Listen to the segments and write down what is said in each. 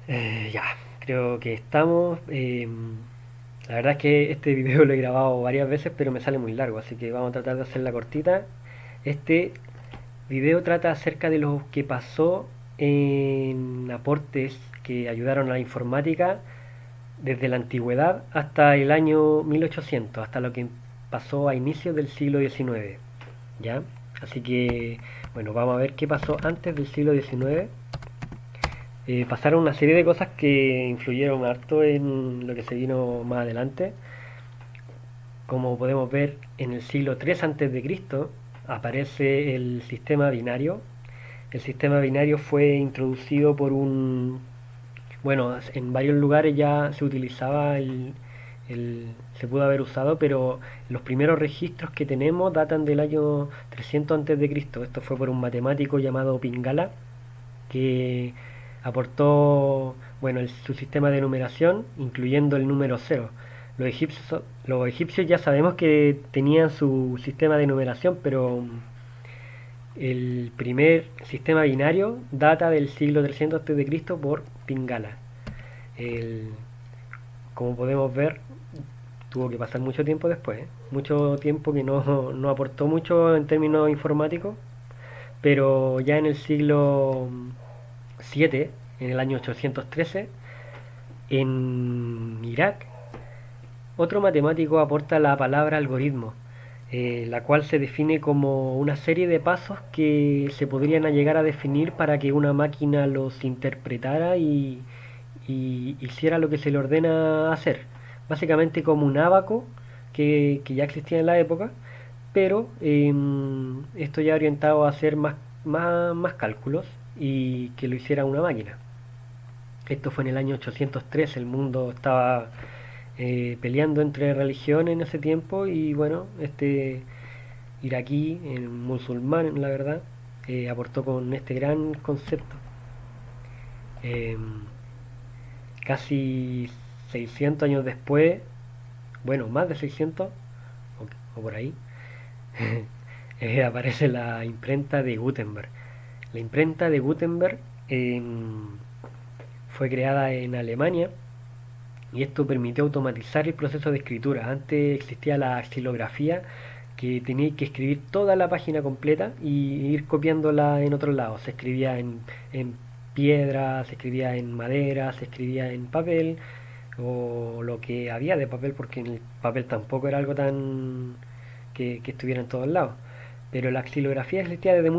Ya, creo que estamos. La verdad es que este video lo he grabado varias veces, pero me sale muy largo, así que vamos a tratar de hacerla cortita. Este video trata acerca de lo que pasó en aportes que ayudaron a la informática desde la antigüedad hasta el año 1800, hasta lo que pasó a inicios del siglo XIX. ¿Ya? Así que, bueno, vamos a ver qué pasó antes del siglo XIX. Pasaron una serie de cosas que influyeron harto en lo que se vino más adelante. Como podemos ver, en el siglo III antes de Cristo aparece el sistema binario. El sistema binario fue introducido por un... Bueno, en varios lugares ya se utilizaba se pudo haber usado, pero los primeros registros que tenemos datan del año 300 antes de Cristo. Esto fue por un matemático llamado Pingala, que aportó bueno, su sistema de numeración, incluyendo el número cero. Los egipcios ya sabemos que tenían su sistema de numeración, pero el primer sistema binario data del siglo 300 a.C. por Pingala. El, como podemos ver, tuvo que pasar mucho tiempo después, ¿eh? Mucho tiempo que no aportó mucho en términos informáticos, pero ya en el siglo 7, en el año 813, en Irak, otro matemático aporta la palabra algoritmo, la cual se define como una serie de pasos que se podrían llegar a definir para que una máquina los interpretara y hiciera lo que se le ordena hacer. Básicamente como un ábaco que ya existía en la época, pero esto ya orientado a hacer más cálculos y que lo hiciera una máquina. Esto fue en el año 803, el mundo estaba peleando entre religiones en ese tiempo y bueno, este iraquí, musulmán la verdad, aportó con este gran concepto. Eh, Casi 600 años después, bueno, más de 600 o por ahí, aparece la imprenta de Gutenberg. La imprenta de Gutenberg fue creada en Alemania y esto permitió automatizar el proceso de escritura. Antes existía la xilografía, que tenía que escribir toda la página completa y ir copiándola en otros lados. Se escribía en piedra, se escribía en madera, se escribía en papel o lo que había de papel, porque el papel tampoco era algo tan que estuviera en todos lados. Pero la xilografía existía desde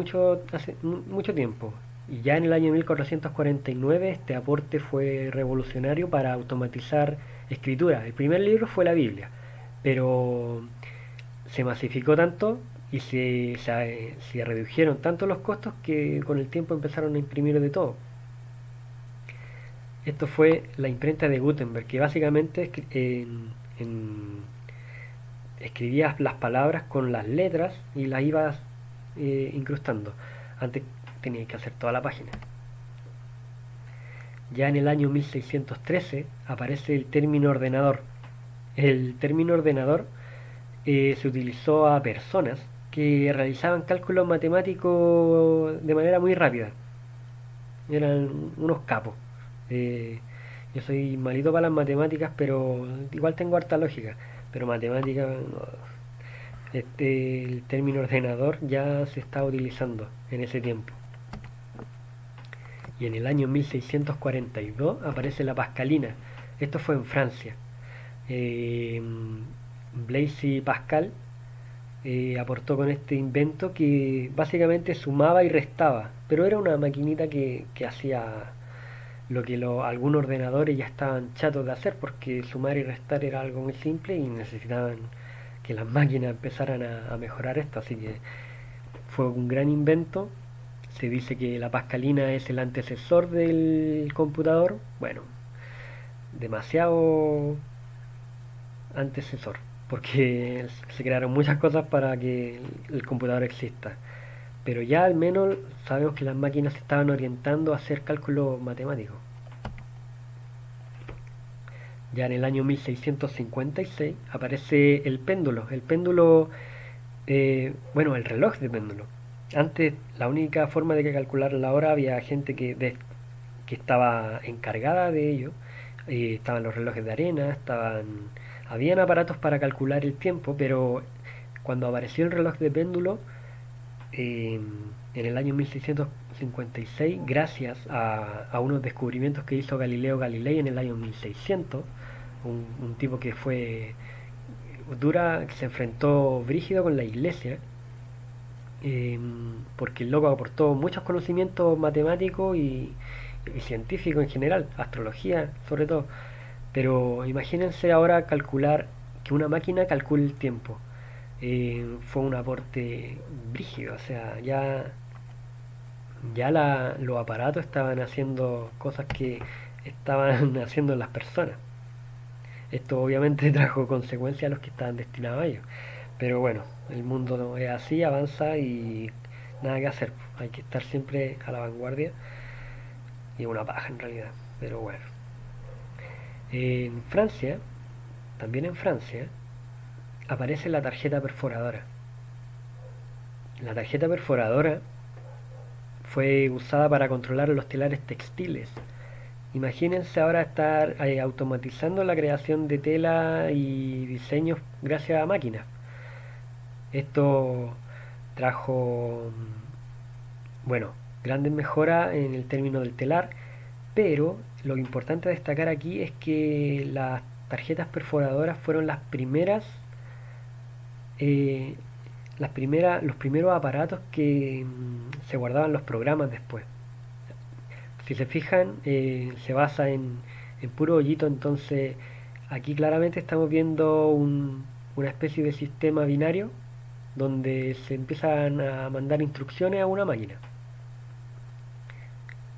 hace mucho tiempo. Y ya en el año 1449 este aporte fue revolucionario para automatizar escritura. El primer libro fue la Biblia, pero se masificó tanto y se redujeron tanto los costos que con el tiempo empezaron a imprimir de todo. Esto fue la imprenta de Gutenberg, que básicamente escribías las palabras con las letras y las ibas incrustando. Antes tenías que hacer toda la página. Ya en el año 1613 aparece el término ordenador. El término ordenador se utilizó a personas que realizaban cálculos matemáticos de manera muy rápida. Eran unos capos. Eh, yo soy malito para las matemáticas, pero igual tengo harta lógica. Pero matemáticas, no. El término ordenador ya se estaba utilizando en ese tiempo. Y en el año 1642 aparece la Pascalina. Esto fue en Francia. Eh, Blaise Pascal aportó con este invento que básicamente sumaba y restaba, pero era una maquinita que hacía lo que algunos ordenadores ya estaban chatos de hacer, porque sumar y restar era algo muy simple y necesitaban que las máquinas empezaran a mejorar esto, así que fue un gran invento. Se dice que la Pascalina es el antecesor del computador. Bueno, demasiado antecesor, porque se crearon muchas cosas para que el computador exista. Pero ya al menos sabemos que las máquinas se estaban orientando a hacer cálculos matemáticos. Ya en el año 1656 aparece el péndulo. El péndulo, bueno, el reloj de péndulo. Antes la única forma de que calcular la hora había gente que que estaba encargada de ello. Estaban los relojes de arena, habían aparatos para calcular el tiempo, pero cuando apareció el reloj de péndulo, eh, en el año 1656, gracias a unos descubrimientos que hizo Galileo Galilei en el año 1600, un tipo que fue dura, que se enfrentó brígido con la iglesia, eh, porque el loco aportó muchos conocimientos matemáticos y científicos en general, astrología sobre todo. Pero imagínense ahora calcular, que una máquina calcule el tiempo. Fue un aporte brígido, o sea, los aparatos estaban haciendo cosas que estaban haciendo las personas. Esto obviamente trajo consecuencias a los que estaban destinados a ello. Pero bueno, el mundo no es así, avanza y nada que hacer. Hay que estar siempre a la vanguardia y una paja en realidad. Pero bueno. En Francia, también en Francia, aparece la tarjeta perforadora. La tarjeta perforadora fue usada para controlar los telares textiles. Imagínense ahora estar automatizando la creación de tela y diseños gracias a máquinas. Esto trajo, bueno, grandes mejoras en el término del telar, pero lo importante a destacar aquí es que las tarjetas perforadoras fueron eh, los primeros aparatos que se guardaban los programas después. Si se fijan, se basa en puro hoyito, entonces aquí claramente estamos viendo una especie de sistema binario donde se empiezan a mandar instrucciones a una máquina.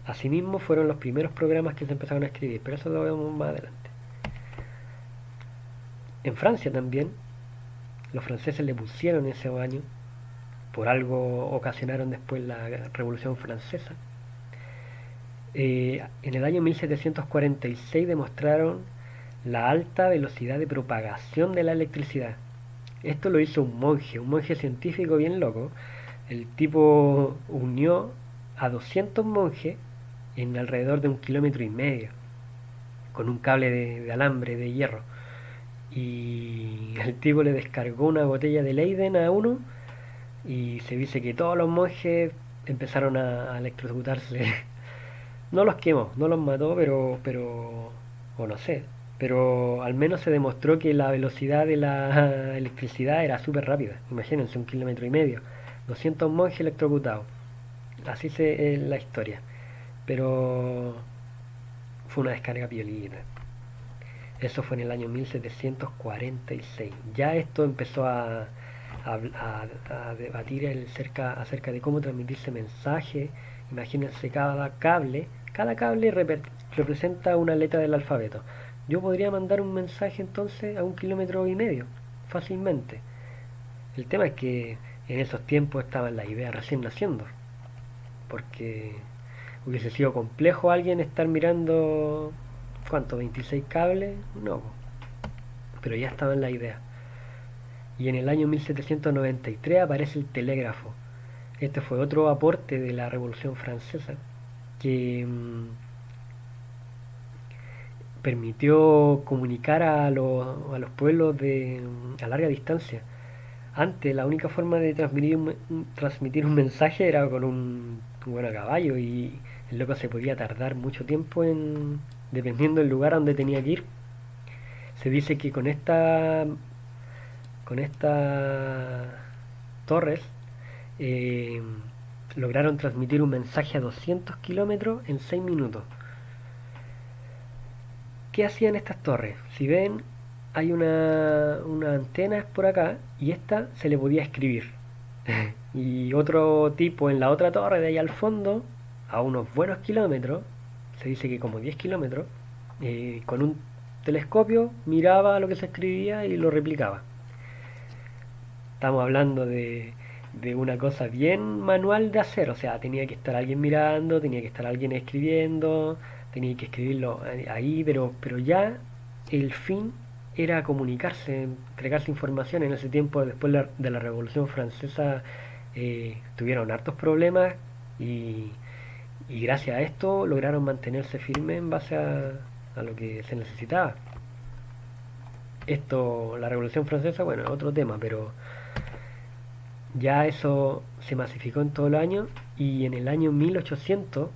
Asimismo fueron los primeros programas que se empezaron a escribir, pero eso lo vemos más adelante. En Francia también, los franceses le pusieron ese año, por algo ocasionaron después la Revolución Francesa. En el año 1746 demostraron la alta velocidad de propagación de la electricidad. Esto lo hizo un monje científico bien loco. El tipo unió a 200 monjes en alrededor de 1,5 kilómetros con un cable de alambre de hierro. Y el tipo le descargó una botella de Leiden a uno y se dice que todos los monjes empezaron a electrocutarse. No los quemó, no los mató, o no sé, pero al menos se demostró que la velocidad de la electricidad era súper rápida. Imagínense, 1,5 kilómetros, 200 monjes electrocutados. Así es la historia. Pero fue una descarga piolita. Eso fue en el año 1746. Ya esto empezó a debatir acerca de cómo transmitirse mensaje. Imagínense cada cable representa una letra del alfabeto. Yo podría mandar un mensaje entonces a 1,5 kilómetros fácilmente. El tema es que en esos tiempos estaban las ideas recién naciendo, porque hubiese sido complejo alguien estar mirando, ¿cuánto? ¿26 cables? No, pero ya estaba en la idea. Y en el año 1793 aparece el telégrafo. Este fue otro aporte de la Revolución Francesa que permitió comunicar a los pueblos a larga distancia. Antes la única forma de transmitir un mensaje era con un buen a caballo y el loco se podía tardar mucho tiempo dependiendo del lugar a donde tenía que ir. Se dice que con estas torres eh, lograron transmitir un mensaje a 200 kilómetros en 6 minutos. ¿Qué hacían estas torres? Si ven, hay una antena por acá y esta se le podía escribir. Y otro tipo en la otra torre de ahí al fondo, a unos buenos kilómetros, se dice que como 10 kilómetros, con un telescopio miraba lo que se escribía y lo replicaba. Estamos hablando de una cosa bien manual de hacer, o sea, tenía que estar alguien mirando, tenía que estar alguien escribiendo, tenía que escribirlo ahí, pero ya el fin era comunicarse, entregarse información. En ese tiempo, después de la Revolución Francesa, tuvieron hartos problemas y, Y gracias a esto lograron mantenerse firmes en base a lo que se necesitaba. Esto, la Revolución Francesa, bueno, es otro tema, pero ya eso se masificó en todo el año y en el año 1800,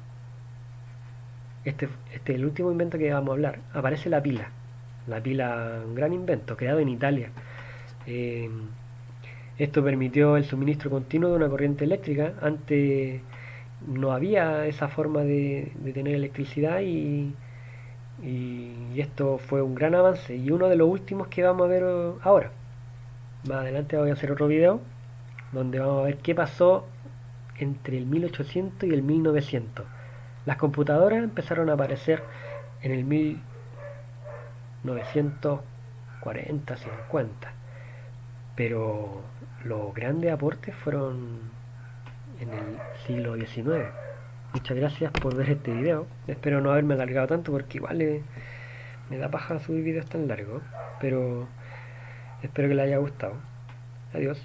este es el último invento que vamos a hablar, aparece la pila. La pila, un gran invento, creado en Italia. Eh, Esto permitió el suministro continuo de una corriente eléctrica. Antes no había esa forma de tener electricidad y esto fue un gran avance y uno de los últimos que vamos a ver ahora. Más adelante voy a hacer otro video donde vamos a ver qué pasó entre el 1800 y el 1900. Las computadoras empezaron a aparecer en el 1940, 50, pero los grandes aportes fueron en el siglo XIX. Muchas gracias por ver este video. Espero no haberme alargado tanto porque igual me da paja subir videos tan largos, pero espero que les haya gustado. Adiós.